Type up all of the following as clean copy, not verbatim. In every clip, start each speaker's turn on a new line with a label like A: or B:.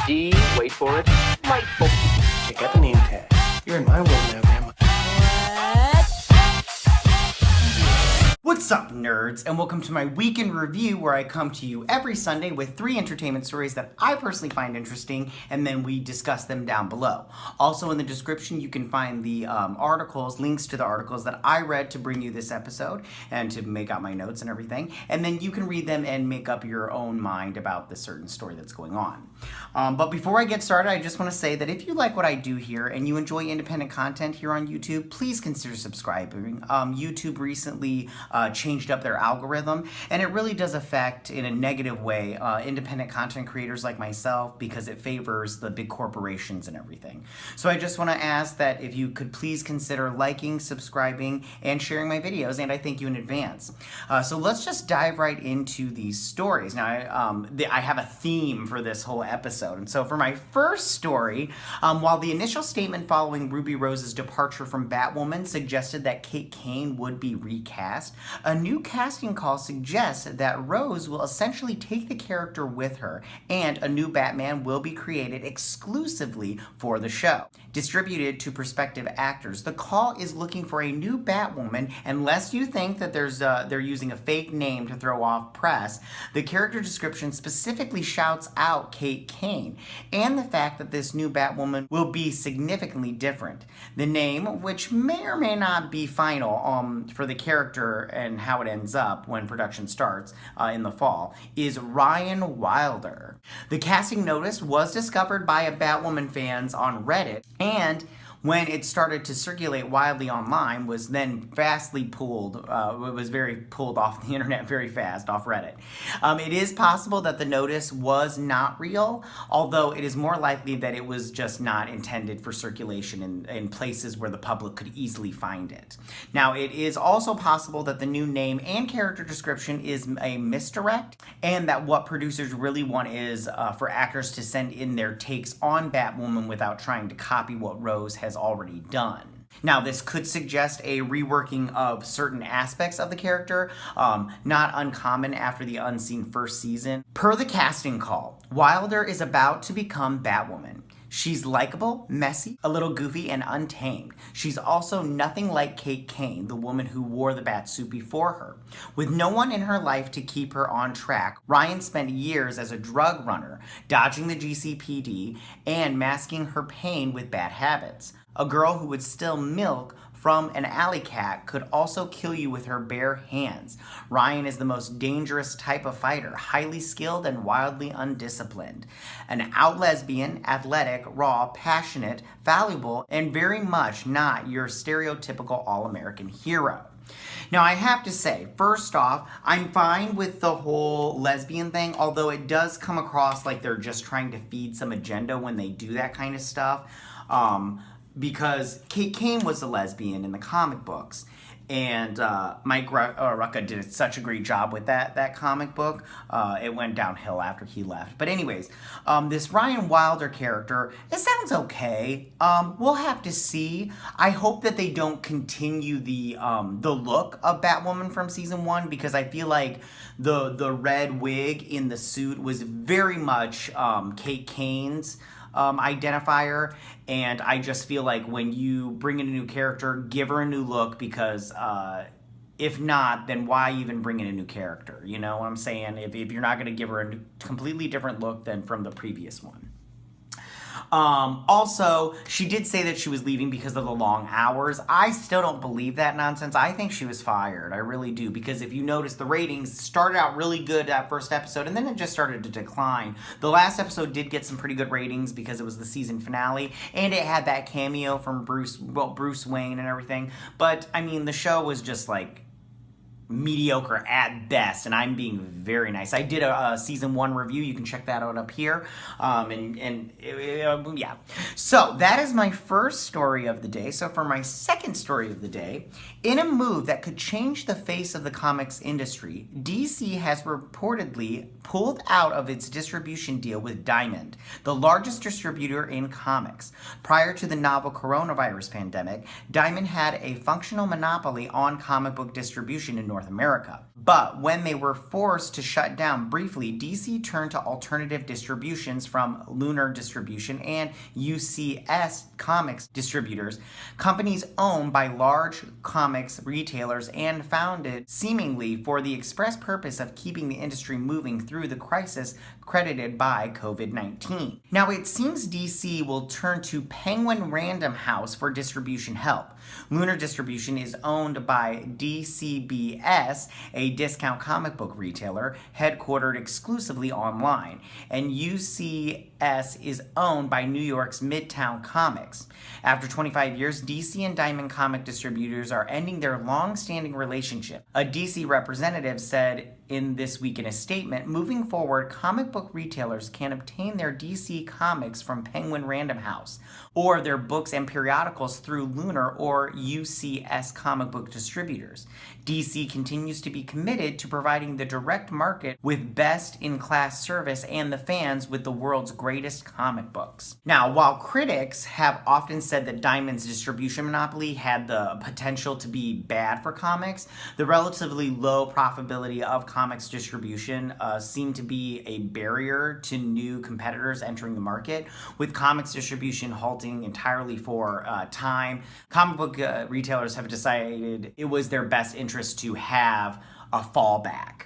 A: D, wait for it, delightful.
B: Check out the name tag. You're in my world now, Grandma.
C: What's up, nerds, and welcome to my weekend review where I come to you every Sunday with 3 entertainment stories that I personally find interesting, and then we discuss them down below. Also in the description you can find the links to the articles that I read to bring you this episode and to make out my notes and everything, and then you can read them and make up your own mind about the certain story that's going on. But before I get started, I just want to say that if you like what I do here and you enjoy independent content here on YouTube, please consider subscribing. YouTube recently changed up their algorithm, and it really does affect, in a negative way, independent content creators like myself because it favors the big corporations and everything. So I just want to ask that if you could please consider liking, subscribing, and sharing my videos, and I thank you in advance. So let's just dive right into these stories. Now, I have a theme for this whole episode, and so for my first story, while the initial statement following Ruby Rose's departure from Batwoman suggested that Kane would be recast, a new casting call suggests that Rose will essentially take the character with her, and a new Batman will be created exclusively for the show. Distributed to prospective actors, the call is looking for a new Batwoman, unless you think that they're using a fake name to throw off press. The character description specifically shouts out Kane, and the fact that this new Batwoman will be significantly different. The name, which may or may not be final for the character and how it ends up when production starts in the fall, is Ryan Wilder. The casting notice was discovered by Batwoman fans on Reddit, and when it started to circulate widely online, was then vastly pulled, it was very pulled off the internet very fast, off Reddit. It is possible that the notice was not real, although it is more likely that it was just not intended for circulation in places where the public could easily find it. Now, it is also possible that the new name and character description is a misdirect, and that what producers really want is for actors to send in their takes on Batwoman without trying to copy what Rose has already done. Now, this could suggest a reworking of certain aspects of the character, not uncommon after the unseen first season. Per the casting call, Wilder is about to become Batwoman. She's likable, messy, a little goofy, and untamed. She's also nothing like Kane, the woman who wore the batsuit before her. With no one in her life to keep her on track, Ryan spent years as a drug runner, dodging the GCPD and masking her pain with bad habits. A girl who would steal milk from an alley cat could also kill you with her bare hands. Ryan is the most dangerous type of fighter, highly skilled and wildly undisciplined. An out lesbian, athletic, raw, passionate, valuable, and very much not your stereotypical all-American hero. Now, I have to say, first off, I'm fine with the whole lesbian thing, although it does come across like they're just trying to feed some agenda when they do that kind of stuff. Because Kane was a lesbian in the comic books, and Mike Rucka did such a great job with that comic book. It went downhill after he left. But anyways, this Ryan Wilder character, it sounds okay. We'll have to see. I hope that they don't continue the look of Batwoman from season 1, because I feel like the red wig in the suit was very much Kane's identifier, and I just feel like when you bring in a new character, give her a new look, because if not, then why even bring in a new character? You know what I'm saying? If you're not going to give her a completely different look than from the previous one. Also, she did say that she was leaving because of the long hours. I still don't believe that nonsense. I think she was fired. I really do. Because if you notice, the ratings started out really good that first episode, and then it just started to decline. The last episode did get some pretty good ratings because it was the season finale, and it had that cameo from Bruce Wayne and everything. But, I mean, the show was just like mediocre at best, and I'm being very nice. I did a season 1 review. You can check that out up here. Yeah. So that is my first story of the day. So for my second story of the day, in a move that could change the face of the comics industry, DC has reportedly pulled out of its distribution deal with Diamond, the largest distributor in comics. Prior to the novel coronavirus pandemic, Diamond had a functional monopoly on comic book distribution in North North America. But when they were forced to shut down briefly, DC turned to alternative distributions from Lunar Distribution and UCS Comics Distributors, companies owned by large comics retailers and founded seemingly for the express purpose of keeping the industry moving through the crisis credited by COVID-19. Now, it seems DC will turn to Penguin Random House for distribution help. Lunar Distribution is owned by DCBS, a discount comic book retailer headquartered exclusively online, and UCS is owned by New York's Midtown Comics. After 25 years, DC and Diamond Comic Distributors are ending their long-standing relationship. A DC representative said in This Week in a statement, moving forward, comic book retailers can obtain their DC comics from Penguin Random House, or their books and periodicals through Lunar or UCS comic book distributors. DC continues to be committed to providing the direct market with best-in-class service and the fans with the world's greatest comic books. Now, while critics have often said that Diamond's distribution monopoly had the potential to be bad for comics, the relatively low profitability of comics distribution seemed to be a barrier to new competitors entering the market, with comics distribution halting entirely for time. Comic book retailers have decided it was their best interest to have a fallback.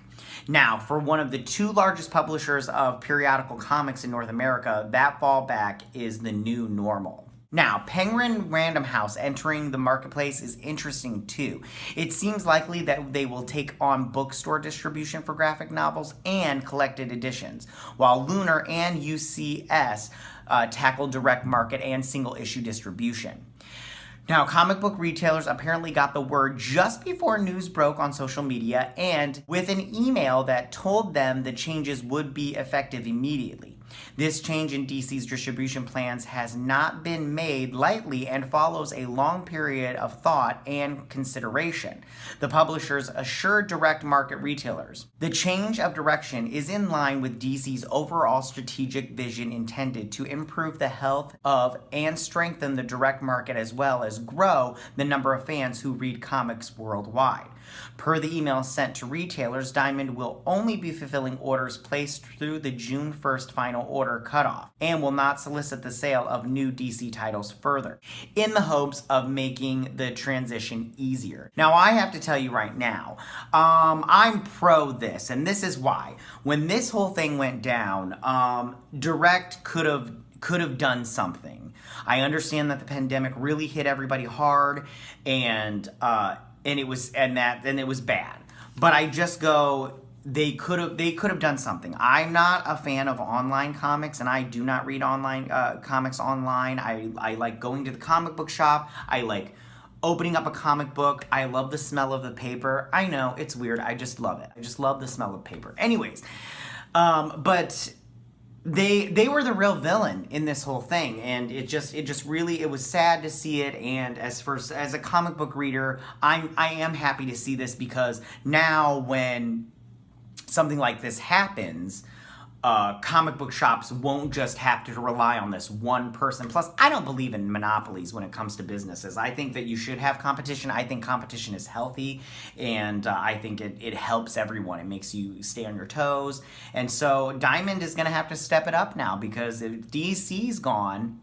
C: Now, for one of the two largest publishers of periodical comics in North America, that fallback is the new normal. Now, Penguin Random House entering the marketplace is interesting too. It seems likely that they will take on bookstore distribution for graphic novels and collected editions, while Lunar and UCS tackle direct market and single issue distribution. Now, comic book retailers apparently got the word just before news broke on social media and with an email that told them the changes would be effective immediately. This change in DC's distribution plans has not been made lightly and follows a long period of thought and consideration, the publishers assured direct market retailers. The change of direction is in line with DC's overall strategic vision intended to improve the health of and strengthen the direct market as well as grow the number of fans who read comics worldwide. Per the email sent to retailers, Diamond will only be fulfilling orders placed through the June 1st final order cutoff and will not solicit the sale of new DC titles further, in the hopes of making the transition easier. Now, I have to tell you right now, I'm pro this, and this is why. When this whole thing went down, Direct could have done something. I understand that the pandemic really hit everybody hard, and it was bad. But I just go, they could have done something. I'm not a fan of online comics, and I do not read online comics online. I like going to the comic book shop. I like opening up a comic book. I love the smell of the paper. I know, it's weird. I just love it. I just love the smell of paper. Anyways, but they were the real villain in this whole thing, and it was sad to see it. And as a comic book reader, I am happy to see this, because now when something like this happens, comic book shops won't just have to rely on this one person. Plus, I don't believe in monopolies when it comes to businesses. I think that you should have competition. I think competition is healthy, and I think it helps everyone. It makes you stay on your toes. And so Diamond is going to have to step it up now, because if DC's gone,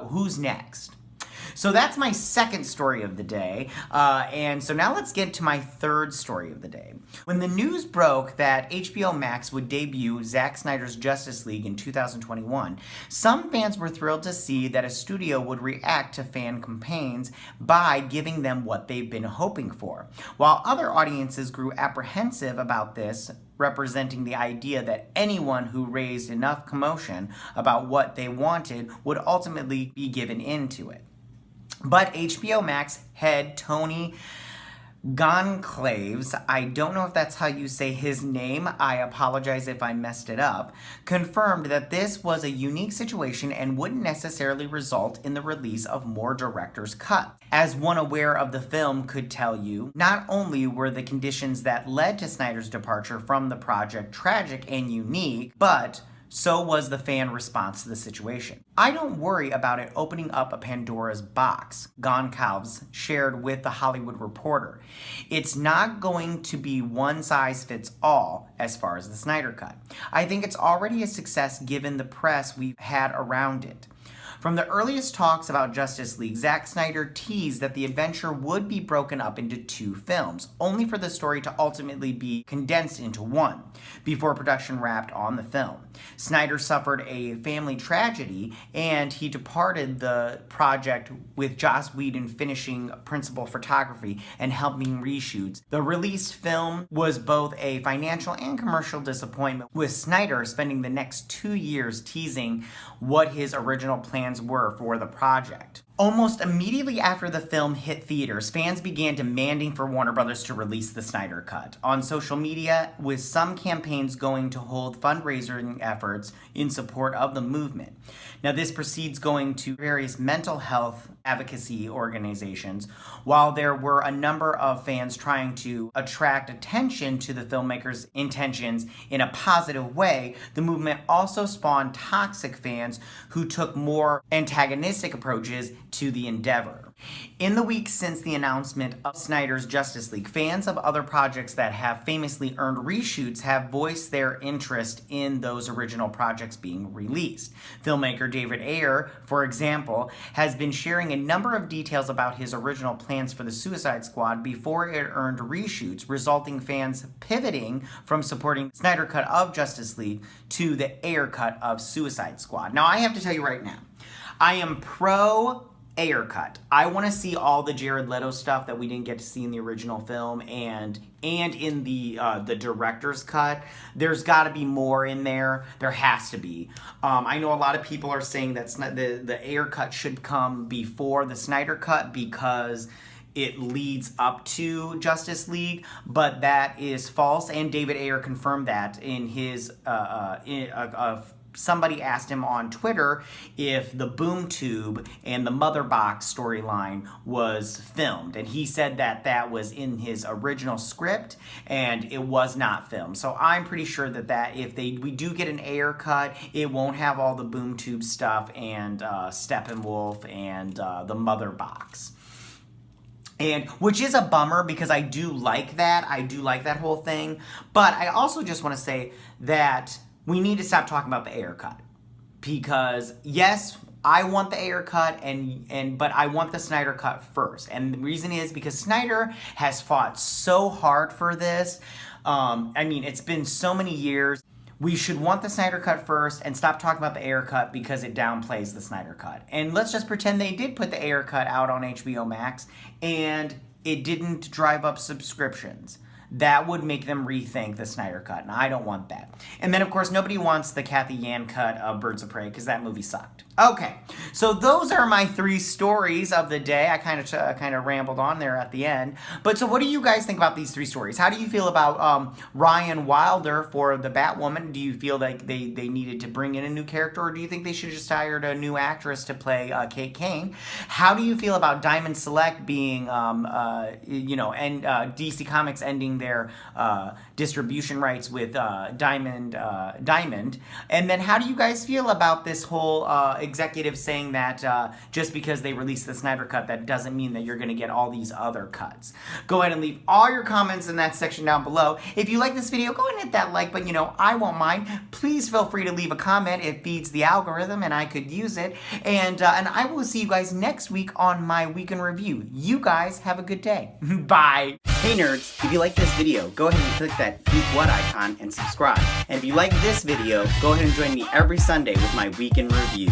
C: who's next? So that's my second story of the day, and so now let's get to my third story of the day. When the news broke that HBO Max would debut Zack Snyder's Justice League in 2021, some fans were thrilled to see that a studio would react to fan campaigns by giving them what they've been hoping for, while other audiences grew apprehensive about this, representing the idea that anyone who raised enough commotion about what they wanted would ultimately be given into it. But HBO Max head Tony Goncalves, I don't know if that's how you say his name, I apologize if I messed it up, confirmed that this was a unique situation and wouldn't necessarily result in the release of more director's cut. As one aware of the film could tell you, not only were the conditions that led to Snyder's departure from the project tragic and unique, but so was the fan response to the situation. I don't worry about it opening up a Pandora's box, Goncalves shared with The Hollywood Reporter. It's not going to be one size fits all as far as the Snyder Cut. I think it's already a success given the press we've had around it. From the earliest talks about Justice League, Zack Snyder teased that the adventure would be broken up into 2 films, only for the story to ultimately be condensed into one, before production wrapped on the film. Snyder suffered a family tragedy, and he departed the project with Joss Whedon finishing principal photography and helping reshoots. The released film was both a financial and commercial disappointment, with Snyder spending the next 2 years teasing what his original plans were for the project. Almost immediately after the film hit theaters, fans began demanding for Warner Brothers to release the Snyder Cut on social media, with some campaigns going to hold fundraising efforts in support of the movement. Now, this precedes going to various mental health advocacy organizations. While there were a number of fans trying to attract attention to the filmmaker's intentions in a positive way, the movement also spawned toxic fans who took more antagonistic approaches to the endeavor. In the weeks since the announcement of Snyder's Justice League, fans of other projects that have famously earned reshoots have voiced their interest in those original projects being released. Filmmaker David Ayer, for example, has been sharing a number of details about his original plans for the Suicide Squad before it earned reshoots, resulting fans pivoting from supporting the Snyder Cut of Justice League to the Ayer Cut of Suicide Squad. Now, I have to tell you right now, I am pro Ayer Cut. I want to see all the Jared Leto stuff that we didn't get to see in the original film and in the director's cut. There's got to be more in there. There has to be. I know a lot of people are saying that the Ayer Cut should come before the Snyder Cut because it leads up to Justice League, but that is false, and David Ayer confirmed that in his somebody asked him on Twitter if the Boom Tube and the Mother Box storyline was filmed, and he said that that was in his original script and it was not filmed. So I'm pretty sure that if we do get an Ayer Cut, it won't have all the Boom Tube stuff and Steppenwolf and the Mother Box. And which is a bummer because I do like that. I do like that whole thing. But I also just want to say that we need to stop talking about the Ayer Cut, because yes, I want the Ayer Cut, but I want the Snyder Cut first. And the reason is because Snyder has fought so hard for this. I mean, it's been so many years. We should want the Snyder Cut first and stop talking about the Ayer Cut because it downplays the Snyder Cut. And let's just pretend they did put the Ayer Cut out on HBO Max and it didn't drive up subscriptions. That would make them rethink the Snyder Cut, and I don't want that. And then, of course, nobody wants the Kathy Yan cut of Birds of Prey because that movie sucked. Okay, so those are my 3 stories of the day. I kind of rambled on there at the end. But so what do you guys think about these 3 stories? How do you feel about Ryan Wilder for the Batwoman? Do you feel like they needed to bring in a new character, or do you think they should have just hired a new actress to play Kane? How do you feel about Diamond Select being, and DC Comics ending their distribution rights with Diamond? And then how do you guys feel about this whole executive saying that just because they released the Snyder Cut, that doesn't mean that you're going to get all these other cuts? Go ahead and leave all your comments in that section down below. If you like this video, go ahead and hit that like button. I won't mind. Please feel free to leave a comment. It feeds the algorithm and I could use it. And I will see you guys next week on my week in review. You guys have a good day. Bye. Hey nerds, if you like this video, go ahead and click that Geek What icon and subscribe. And if you like this video, go ahead and join me every Sunday with my week in review.